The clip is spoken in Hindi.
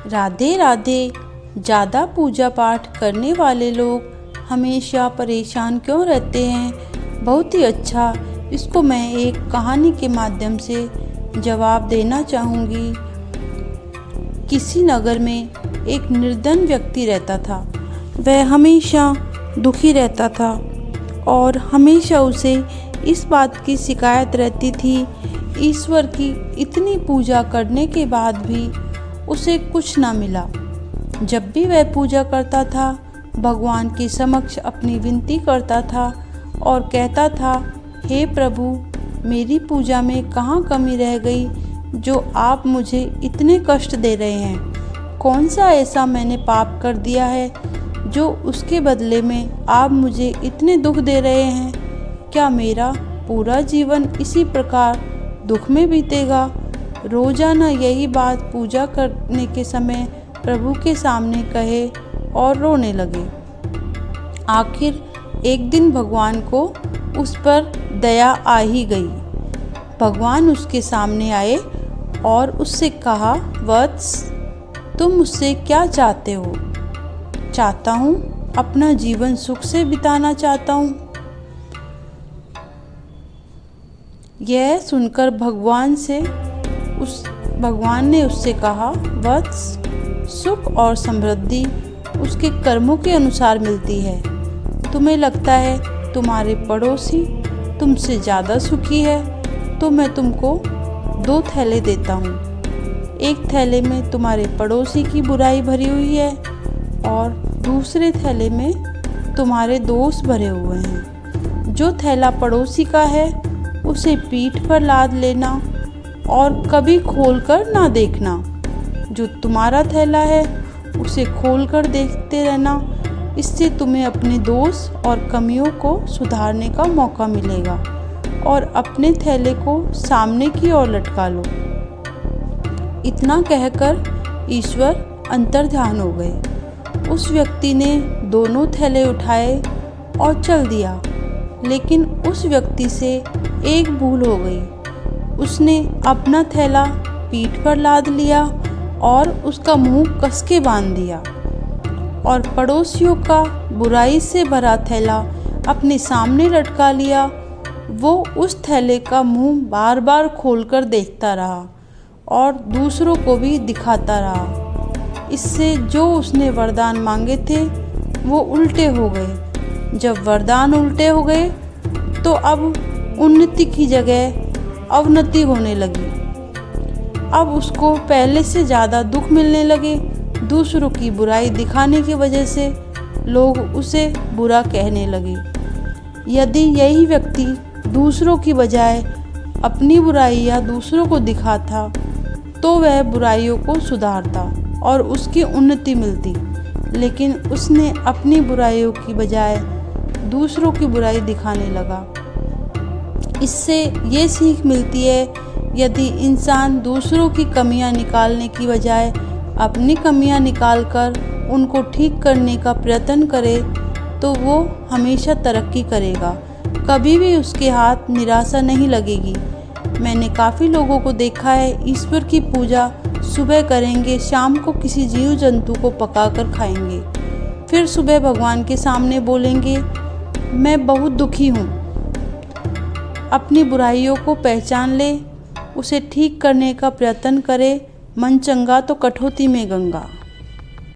राधे राधे। ज़्यादा पूजा पाठ करने वाले लोग हमेशा परेशान क्यों रहते हैं? बहुत ही अच्छा। इसको मैं एक कहानी के माध्यम से जवाब देना चाहूँगी। किसी नगर में एक निर्धन व्यक्ति रहता था। वह हमेशा दुखी रहता था और हमेशा उसे इस बात की शिकायत रहती थी, ईश्वर की इतनी पूजा करने के बाद भी उसे कुछ ना मिला। जब भी वह पूजा करता था, भगवान के समक्ष अपनी विनती करता था और कहता था, हे प्रभु, मेरी पूजा में कहाँ कमी रह गई जो आप मुझे इतने कष्ट दे रहे हैं? कौन सा ऐसा मैंने पाप कर दिया है जो उसके बदले में आप मुझे इतने दुख दे रहे हैं? क्या मेरा पूरा जीवन इसी प्रकार दुख में बीतेगा? रोजाना यही बात पूजा करने के समय प्रभु के सामने कहे और रोने लगे। आखिर एक दिन भगवान को उस पर दया आ ही गई। भगवान उसके सामने आए और उससे कहा, वत्स, तुम मुझसे क्या चाहते हो? चाहता हूँ अपना जीवन सुख से बिताना चाहता हूँ। यह सुनकर भगवान ने उससे कहा, वत्स, सुख और समृद्धि उसके कर्मों के अनुसार मिलती है। तुम्हें लगता है तुम्हारे पड़ोसी तुमसे ज़्यादा सुखी है, तो मैं तुमको 2 थैले देता हूँ। एक थैले में तुम्हारे पड़ोसी की बुराई भरी हुई है और दूसरे थैले में तुम्हारे दोस्त भरे हुए हैं। जो थैला पड़ोसी का है उसे पीठ पर लाद लेना और कभी खोलकर ना देखना। जो तुम्हारा थैला है उसे खोलकर देखते रहना। इससे तुम्हें अपने दोष और कमियों को सुधारने का मौका मिलेगा और अपने थैले को सामने की ओर लटका लो। इतना कहकर ईश्वर अंतर्ध्यान हो गए। उस व्यक्ति ने दोनों थैले उठाए और चल दिया, लेकिन उस व्यक्ति से एक भूल हो गई। उसने अपना थैला पीठ पर लाद लिया और उसका मुंह कस के बांध दिया और पड़ोसियों का बुराई से भरा थैला अपने सामने लटका लिया। वो उस थैले का मुंह बार बार खोलकर देखता रहा और दूसरों को भी दिखाता रहा। इससे जो उसने वरदान मांगे थे वो उल्टे हो गए। जब वरदान उल्टे हो गए तो अब उन्नति की जगह अवनति होने लगी। अब उसको पहले से ज़्यादा दुख मिलने लगे। दूसरों की बुराई दिखाने की वजह से लोग उसे बुरा कहने लगे। यदि यही व्यक्ति दूसरों की बजाय अपनी बुराइयां दूसरों को दिखाता तो वह बुराइयों को सुधारता और उसकी उन्नति मिलती, लेकिन उसने अपनी बुराइयों की बजाय दूसरों की बुराई दिखाने लगा। इससे ये सीख मिलती है, यदि इंसान दूसरों की कमियां निकालने की बजाय अपनी कमियां निकालकर उनको ठीक करने का प्रयत्न करे तो वो हमेशा तरक्की करेगा। कभी भी उसके हाथ निराशा नहीं लगेगी। मैंने काफ़ी लोगों को देखा है, ईश्वर की पूजा सुबह करेंगे, शाम को किसी जीव जंतु को पकाकर खाएंगे, फिर सुबह भगवान के सामने बोलेंगे, मैं बहुत दुखी हूँ। अपनी बुराइयों को पहचान ले, उसे ठीक करने का प्रयत्न करे। मन चंगा तो कठौती में गंगा।